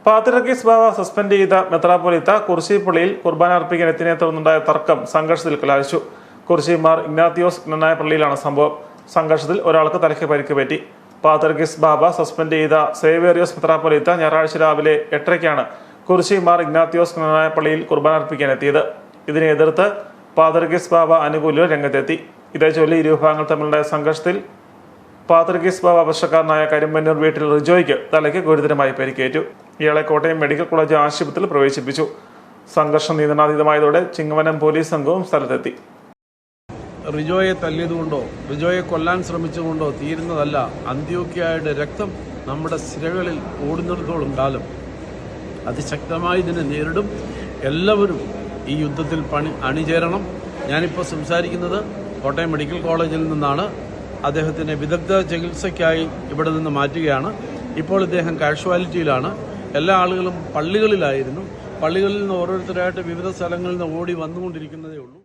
പാത്രിയർക്കീസ് ബാവ സസ്പെൻഡ് ചെയ്ത മെത്രാപ്പൊലീത്ത കുറിശിപ്പള്ളിയിൽ കുർബാന അർപ്പിക്കാൻ എത്തിയതിനെ തുടർന്നുണ്ടായ തർക്കം സംഘർഷത്തിൽ കലാശിച്ചു. കുറിശി മാർ ഇഗ്നാത്തിയോസ് ജ്ഞാനായ പള്ളിയിലാണ് സംഭവം. സംഘർഷത്തിൽ ഒരാൾക്ക് തലയ്ക്ക് പരിക്ക് പറ്റി. പാത്രിയർക്കീസ് ബാവ സസ്പെൻഡ് ചെയ്ത സേവേറിയോസ് മെത്രാപ്പൊലീത്ത ഞായറാഴ്ച രാവിലെ 8:30 കുറിശി മാർ ഇഗ്നാത്തിയോസ് ജ്ഞാനായ പള്ളിയിൽ കുർബാന അർപ്പിക്കാൻ എത്തിയത്. ഇതിനെ എതിർത്ത് പാത്രിയർക്കീസ് ബാവ അനുകൂലികൾ രംഗത്തെത്തി. ഇതേ ചൊല്ലി ഇരുവിഭാഗങ്ങൾ തമ്മിലുണ്ടായ സംഘർഷത്തിൽ പാത്രിയർക്കീസ് ബാവ വർഷക്കാരനായ കരിമ്പന്നൂർ വീട്ടിൽ റിജോയ്ക്ക് തലയ്ക്ക് ഗുരുതരമായി പരിക്കേറ്റു. ഇയാളെ കോട്ടയം മെഡിക്കൽ കോളേജ് ആശുപത്രിയിൽ പ്രവേശിപ്പിച്ചു. സംഘർഷം നിയന്ത്രണാതീതമായതോടെ ചിങ്ങവനം പോലീസ് സംഘവും സ്ഥലത്തെത്തി. റിജോയെ തല്ലിയതുകൊണ്ടോ റിജോയെ കൊല്ലാൻ ശ്രമിച്ചുകൊണ്ടോ തീരുന്നതല്ല അന്ത്യോക്യയുടെ രക്തം നമ്മുടെ സിരകളിൽ ഓടുന്നിടത്തോളം കാലം അതിശക്തമായി ഇതിനെ നേരിടും. എല്ലാവരും ഈ യുദ്ധത്തിൽ അണിചേരണം. ഞാനിപ്പോൾ സംസാരിക്കുന്നത് കോട്ടയം മെഡിക്കൽ കോളേജിൽ നിന്നാണ്. അദ്ദേഹത്തിനെ വിദഗ്ധ ചികിത്സയ്ക്കായി ഇവിടെ നിന്ന് മാറ്റുകയാണ്. ഇപ്പോൾ ഇദ്ദേഹം കാഷ്വാലിറ്റിയിലാണ്. എല്ലാ ആളുകളും പള്ളികളിലായിരുന്നു. പള്ളികളിൽ നിന്ന് ഓരോരുത്തരായിട്ട് വിവിധ സ്ഥലങ്ങളിൽ നിന്ന് ഓടി വന്നുകൊണ്ടിരിക്കുന്നതേ ഉള്ളൂ.